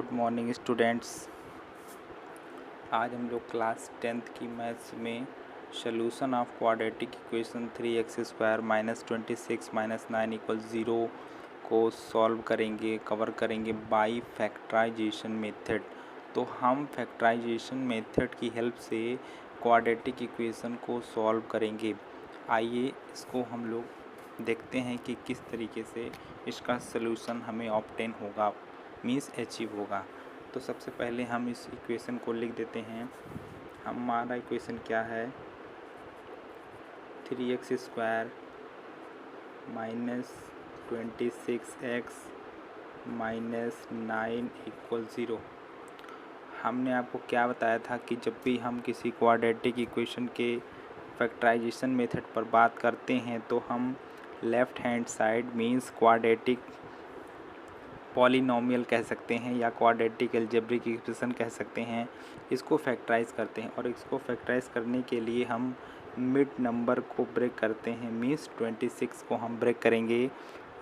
Good morning students. आज हम लोग क्लास 10th की मैथ्स में solution of quadratic equation 3x² -26 -9 = 0 को सॉल्व करेंगे, कवर करेंगे बाय फैक्टराइजेशन मेथड। तो हम फैक्टराइजेशन मेथड की हेल्प से क्वाड्रेटिक इक्वेशन को सॉल्व करेंगे। आइए इसको हम लोग देखते हैं कि किस तरीके से इसका सलूशन हमें ऑब्टेन होगा, मीन्स अचीव होगा। तो सबसे पहले हम इस इक्वेशन को लिख देते हैं। हमारा इक्वेशन क्या है, 3x² -26x -9 = 0। हमने आपको क्या बताया था कि जब भी हम किसी क्वाड्रेटिक इक्वेशन के फैक्टराइजेशन मेथड पर बात करते हैं तो हम left hand side means quadratic polynomial कह सकते हैं या क्वाड्रेटिक अलजेब्रिक इक्वेशन कह सकते हैं, इसको फैक्टराइज करते हैं। और इसको फैक्टराइज करने के लिए हम मिड नंबर को ब्रेक करते हैं, मीन्स 26 को हम ब्रेक करेंगे।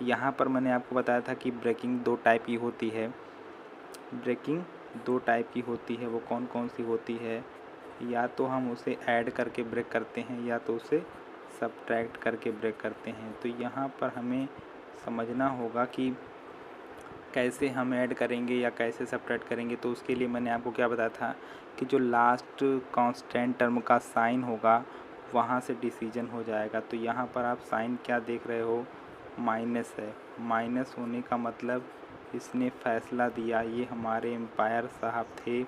यहाँ पर मैंने आपको बताया था कि ब्रेकिंग दो टाइप की होती है। ब्रेकिंग दो टाइप की होती है, वो कौन कौन सी होती है? या तो हम उसे ऐड करके ब्रेक करते हैं या तो उसे सब्ट्रैक्ट करके ब्रेक करते हैं। तो यहाँ पर हमें समझना होगा कि कैसे हम ऐड करेंगे या कैसे सब्ट्रैक्ट करेंगे। तो उसके लिए मैंने आपको क्या बताया था कि जो लास्ट कांस्टेंट टर्म का साइन होगा वहाँ से डिसीजन हो जाएगा। तो यहाँ पर आप साइन क्या देख रहे हो, माइनस है। माइनस होने का मतलब इसने फैसला दिया, ये हमारे एम्पायर साहब थे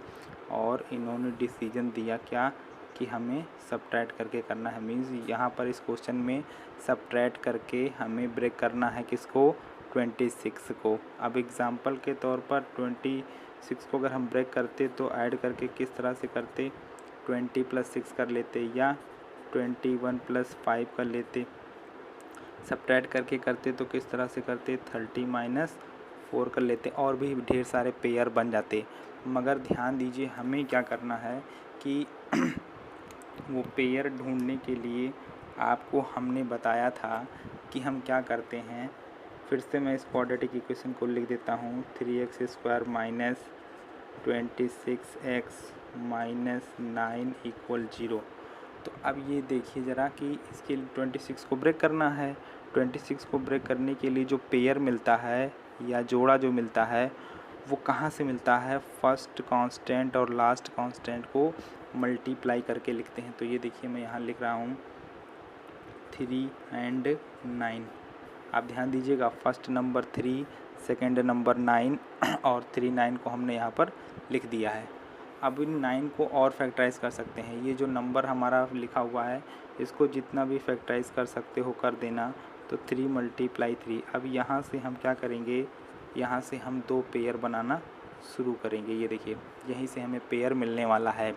और इन्होंने डिसीजन दिया क्या कि हमें सब्ट्रैक्ट करके करना है। मीन्स यहाँ पर इस क्वेश्चन में सब्ट्रैक्ट करके हमें ब्रेक करना है किसको, 26 को। अब एग्ज़ाम्पल के तौर पर 26 को अगर हम ब्रेक करते तो ऐड करके किस तरह से करते, 20 + 6 कर लेते या 21 + 5 कर लेते। सब्ट्रैक्ट करके करते तो किस तरह से करते, 30 - 4 कर लेते और भी ढेर सारे पेयर बन जाते। मगर ध्यान दीजिए हमें क्या करना है कि वो पेयर ढूंढने के लिए आपको हमने बताया था कि हम क्या करते हैं। फिर से मैं इस क्वाड्रेटिक इक्वेशन को लिख देता हूँ, 3x² -26x -9 = 0। तो अब ये देखिए ज़रा कि इसके 26 को ब्रेक करना है। 26 को ब्रेक करने के लिए जो पेयर मिलता है या जोड़ा जो मिलता है वो कहाँ से मिलता है, फर्स्ट कांस्टेंट और लास्ट कांस्टेंट को मल्टीप्लाई करके लिखते हैं। तो ये देखिए मैं यहाँ लिख रहा हूँ 3 और 9। आप ध्यान दीजिएगा, फर्स्ट नंबर 3, सेकेंड नंबर 9 और 3 9 को हमने यहाँ पर लिख दिया है। अब इन 9 को और फैक्टराइज कर सकते हैं। ये जो नंबर हमारा लिखा हुआ है इसको जितना भी फैक्टराइज कर सकते हो कर देना। तो 3 × 3। अब यहाँ से हम क्या करेंगे, यहाँ से हम दो पेयर बनाना शुरू करेंगे। ये देखिए यहीं से हमें पेयर मिलने वाला है।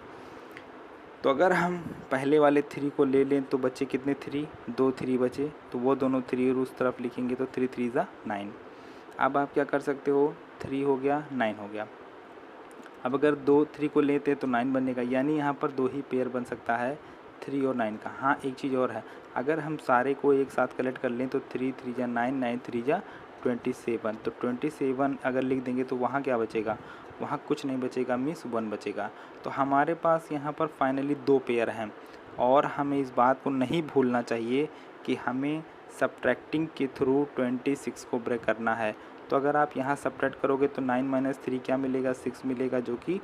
तो अगर हम पहले वाले 3 को ले लें तो बचे कितने, 3, 2 3 बचे। तो वो दोनों 3 और उस तरफ लिखेंगे तो 3 3 = 9। अब आप क्या कर सकते हो, 3 हो गया 9 हो गया। अब अगर 2 3 को लेते तो 9 बनेगा, यानी यहाँ पर दो ही पेयर बन सकता है, 3 और 9 का। हाँ एक चीज़ और है, अगर हम सारे को एक साथ कलेक्ट कर लें तो 3 3 = 9, 9 3 = 27। तो 27 अगर लिख देंगे तो वहाँ क्या बचेगा, वहाँ कुछ नहीं बचेगा, मीन्स 1 बचेगा। तो हमारे पास यहाँ पर फाइनली दो पेयर हैं और हमें इस बात को नहीं भूलना चाहिए कि हमें सब्ट्रैक्टिंग के थ्रू 26 को ब्रेक करना है। तो अगर आप यहाँ सब्ट्रैक्ट करोगे तो 9 - 3 क्या मिलेगा, 6 मिलेगा, जो कि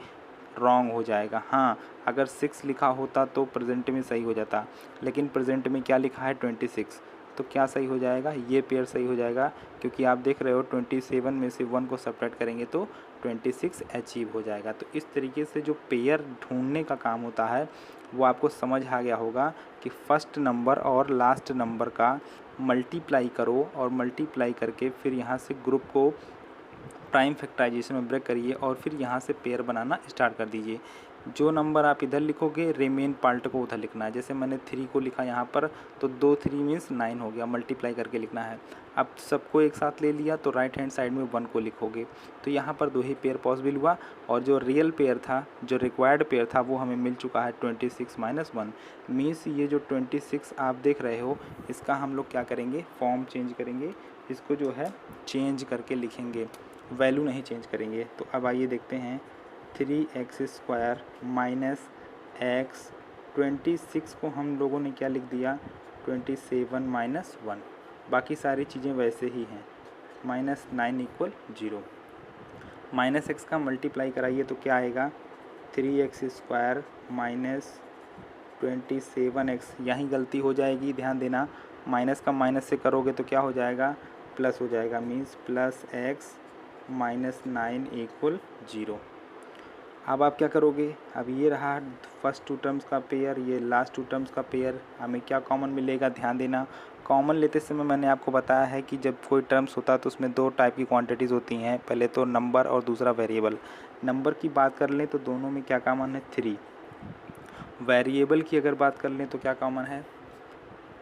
रॉन्ग हो जाएगा। हाँ अगर 6 लिखा होता तो प्रेजेंट में सही हो जाता, लेकिन प्रेजेंट में क्या लिखा है, 26। तो क्या सही हो जाएगा, ये पेयर सही हो जाएगा, क्योंकि आप देख रहे हो 27 में से 1 को सब्ट्रैक्ट करेंगे तो 26 अचीव हो जाएगा। तो इस तरीके से जो पेयर ढूंढने का काम होता है वो आपको समझ आ गया होगा कि फर्स्ट नंबर और लास्ट नंबर का मल्टीप्लाई करो और मल्टीप्लाई करके फिर यहाँ से ग्रुप को प्राइम फैक्टराइजेशन में ब्रेक करिए और फिर यहाँ से पेयर बनाना स्टार्ट कर दीजिए। जो नंबर आप इधर लिखोगे रिमेन पार्ट को उधर लिखना है। जैसे मैंने 3 को लिखा यहाँ पर तो 2 3 मीन्स 9 हो गया, मल्टीप्लाई करके लिखना है। अब सबको एक साथ ले लिया तो राइट हैंड साइड में 1 को लिखोगे। तो यहाँ पर दो ही पेयर पॉसिबल हुआ और जो रियल पेयर था, जो रिक्वायर्ड पेयर था, वो हमें मिल चुका है 26 - 1। मीन्स ये जो 26 आप देख रहे हो इसका हम लोग क्या करेंगे, फॉर्म चेंज करेंगे, इसको जो है चेंज करके लिखेंगे। वैल्यू नहीं चेंज करेंगे। तो अब आइए देखते हैं 3x² माइनस एक्स, 26 को हम लोगों ने क्या लिख दिया 27 माइनस 1, बाकी सारी चीज़ें वैसे ही हैं। -9 = 0। माइनस एक्स का मल्टीप्लाई कराइए तो क्या आएगा 3x² माइनस 27x, यहीं गलती हो जाएगी, ध्यान देना। माइनस का माइनस से करोगे तो क्या हो जाएगा प्लस हो जाएगा, मीन्स +x माइनस 9 = 0। अब आप क्या करोगे, अब ये रहा फर्स्ट 2 टर्म्स का पेयर, ये लास्ट 2 टर्म्स का पेयर, हमें क्या कॉमन मिलेगा, ध्यान देना। कॉमन लेते समय मैंने आपको बताया है कि जब कोई टर्म्स होता है तो उसमें 2 टाइप की क्वांटिटीज़ होती हैं, पहले तो नंबर और दूसरा वेरिएबल। नंबर की बात कर लें तो दोनों में क्या कॉमन है 3। वेरिएबल की अगर बात कर लें तो क्या कॉमन है,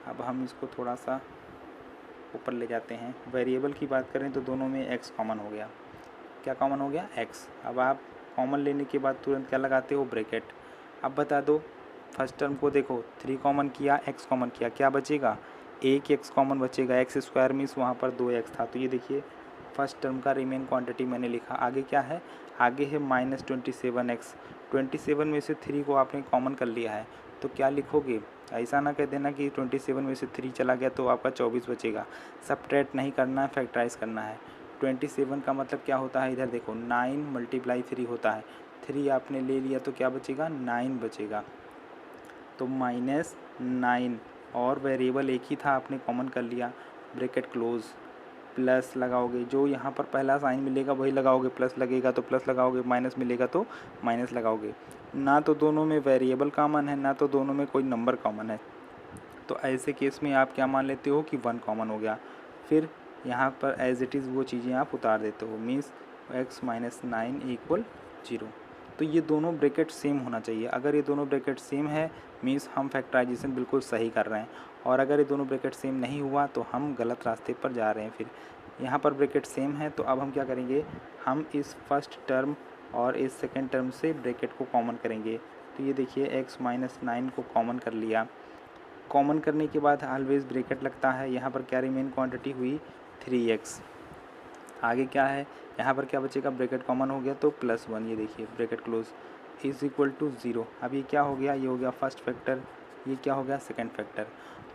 अब हम इसको थोड़ा सा ऊपर ले जाते हैं। वेरिएबल की बात करें तो दोनों में x कॉमन हो गया। क्या कॉमन हो गया x। अब आप कॉमन लेने के बाद तुरंत क्या लगाते हो ब्रैकेट। अब बता दो फर्स्ट टर्म को देखो 3 कॉमन किया, x कॉमन किया, क्या बचेगा एक x कॉमन बचेगा, x² मीन्स वहाँ पर 2x था। तो ये देखिए फर्स्ट टर्म का रिमेन क्वांटिटी मैंने लिखा। आगे क्या है, आगे है -27x। 27 में से 3 को आपने कॉमन कर लिया है तो क्या लिखोगे, ऐसा ना कह देना कि 27 में से 3 चला गया तो आपका 24 बचेगा। सबट्रैक्ट नहीं करना है, फैक्टराइज करना है। 27 का मतलब क्या होता है, इधर देखो 9 × 3 होता है। 3 आपने ले लिया तो क्या बचेगा 9 बचेगा। तो -9 और वेरिएबल एक ही था, आपने कॉमन कर लिया, ब्रैकेट क्लोज, प्लस लगाओगे, जो यहाँ पर पहला साइन मिलेगा वही लगाओगे, प्लस लगेगा तो प्लस लगाओगे, माइनस मिलेगा तो माइनस लगाओगे। ना तो दोनों में वेरिएबल कॉमन है, ना तो दोनों में कोई नंबर कॉमन है। तो ऐसे केस में आप क्या मान लेते हो कि 1 कॉमन हो गया। फिर यहाँ पर एज इट इज़ वो चीज़ें आप उतार देते हो, मीन्स x माइनस 9 = 0। तो ये दोनों ब्रैकेट सेम होना चाहिए। अगर ये दोनों ब्रैकेट सेम है मीन्स हम फैक्टराइजेशन बिल्कुल सही कर रहे हैं, और अगर ये दोनों ब्रैकेट सेम नहीं हुआ तो हम गलत रास्ते पर जा रहे हैं। फिर यहाँ पर ब्रैकेट सेम है तो अब हम क्या करेंगे, हम इस फर्स्ट टर्म और इस सेकेंड टर्म से ब्रैकेट को कॉमन करेंगे। तो ये देखिए x माइनस 9 को कॉमन कर लिया। कॉमन करने के बाद ऑलवेज ब्रैकेट लगता है। यहाँ पर क्या रिमेन क्वांटिटी हुई 3x। आगे क्या है, यहाँ पर क्या बचेगा, ब्रैकेट कॉमन हो गया तो +1, ये देखिए ब्रैकेट क्लोज = 0। अब ये क्या हो गया, ये हो गया फर्स्ट फैक्टर, ये क्या हो गया सेकंड फैक्टर।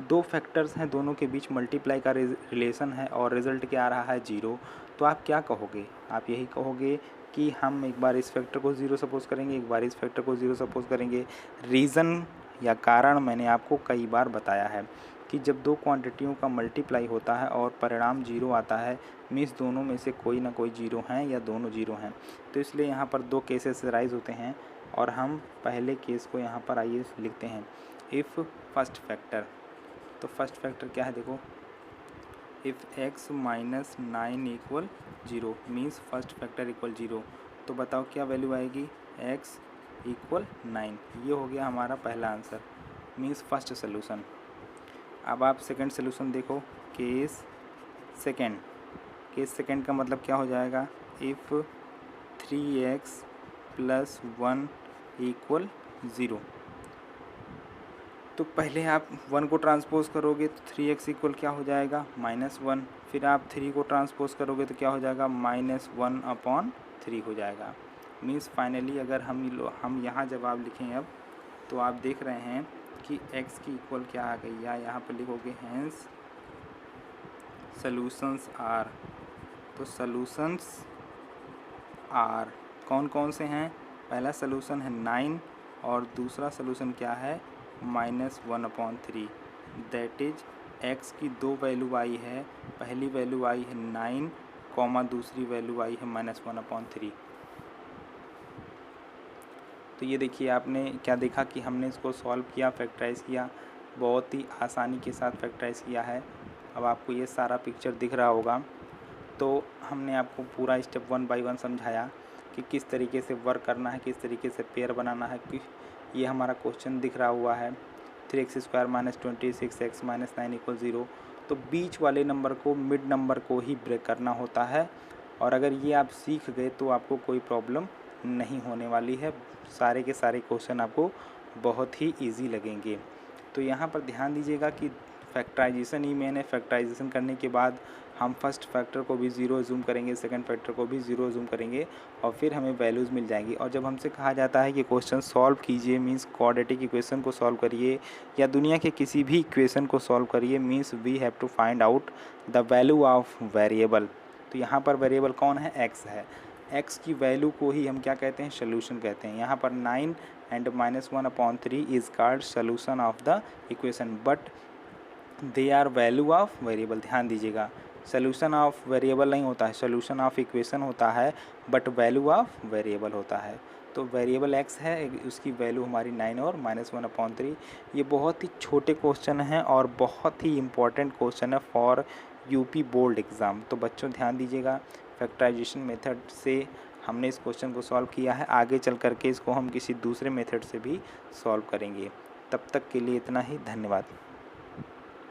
2 फैक्टर्स हैं, दोनों के बीच मल्टीप्लाई का रिलेशन है और रिजल्ट क्या आ रहा है 0। तो आप क्या कहोगे, आप यही कहोगे कि हम एक बार इस फैक्टर को 0 सपोज करेंगे, एक बार इस फैक्टर को 0 सपोज करेंगे। रीज़न या कारण मैंने आपको कई बार बताया है कि जब 2 क्वांटिटियों का मल्टीप्लाई होता है और परिणाम 0 आता है मीन्स दोनों में से कोई ना कोई 0 हैं या दोनों 0 हैं। तो इसलिए यहाँ पर 2 केसेस राइज होते हैं और हम पहले केस को यहाँ पर आइए लिखते हैं। इफ़ फर्स्ट फैक्टर, तो फर्स्ट फैक्टर क्या है देखो, if x minus 9 = 0 means first factor = 0। तो बताओ क्या वैल्यू आएगी, x = 9। ये हो गया हमारा पहला आंसर, मीन्स फर्स्ट सोल्यूशन। अब आप सेकंड सोल्यूशन देखो, केस सेकंड। केस सेकंड का मतलब क्या हो जाएगा, इफ़ 3x + 1 = 0। तो पहले आप 1 को ट्रांसपोज करोगे तो 3x = क्या हो जाएगा -1। फिर आप 3 को ट्रांसपोज करोगे तो क्या हो जाएगा -1/3 हो जाएगा। मीन्स फाइनली अगर हम यहाँ जवाब लिखें अब तो आप देख रहे हैं कि x की इक्वल क्या आ गई, या यहाँ पर लिखोगे हैंस सॉल्यूशंस आर। तो सॉल्यूशंस आर कौन कौन से हैं, पहला सॉल्यूशन है 9 और दूसरा सॉल्यूशन क्या है -1/3। दैट इज x की 2 वैल्यू आई है, पहली वैल्यू आई है 9, दूसरी वैल्यू आई है -1/3। तो ये देखिए आपने क्या देखा कि हमने इसको सॉल्व किया, फैक्टराइज किया, बहुत ही आसानी के साथ फैक्टराइज किया है। अब आपको ये सारा पिक्चर दिख रहा होगा। तो हमने आपको पूरा स्टेप 1 बाय 1 समझाया कि किस तरीके से वर्क करना है, किस तरीके से पेयर बनाना है। कि ये हमारा क्वेश्चन दिख रहा हुआ है 3x² - 26x - 9 = 0। तो बीच वाले नंबर को, मिड नंबर को ही ब्रेक करना होता है, और अगर ये आप सीख गए तो आपको कोई प्रॉब्लम नहीं होने वाली है। सारे के सारे क्वेश्चन आपको बहुत ही इजी लगेंगे। तो यहाँ पर ध्यान दीजिएगा कि फैक्टराइजेशन ही मेन है। फैक्टराइजेशन करने के बाद हम फर्स्ट फैक्टर को भी ज़ीरो ज़ूम करेंगे, सेकंड फैक्टर को भी ज़ीरो ज़ूम करेंगे और फिर हमें वैल्यूज़ मिल जाएंगी। और जब हमसे कहा जाता है कि क्वेश्चन सॉल्व कीजिए मीन्स क्वाड्रेटिक इक्वेशन को सॉल्व करिए या दुनिया के किसी भी इक्वेशन को सॉल्व करिए means we have to find out the value of variable. तो यहाँ पर वेरिएबल कौन है? एक्स है। एक्स की वैल्यू को ही हम क्या कहते हैं? सोल्यूशन कहते हैं। यहाँ पर 9 and -1/3 is called solution of the equation but they are value of variable. ध्यान दीजिएगा, सोल्यूशन ऑफ वेरिएबल नहीं होता है, सोल्यूशन ऑफ इक्वेशन होता है बट वैल्यू ऑफ वेरिएबल होता है। तो वेरिएबल एक्स है, उसकी वैल्यू हमारी 9 और -1/3। ये बहुत ही छोटे क्वेश्चन हैं और बहुत ही इम्पोर्टेंट क्वेश्चन है फॉर यूपी बोर्ड एग्ज़ाम। तो बच्चों ध्यान दीजिएगा, फैक्टराइजेशन मेथड से हमने इस क्वेश्चन को सॉल्व किया है, आगे चल करके इसको हम किसी दूसरे मेथड से भी सॉल्व करेंगे। तब तक के लिए इतना ही, धन्यवाद।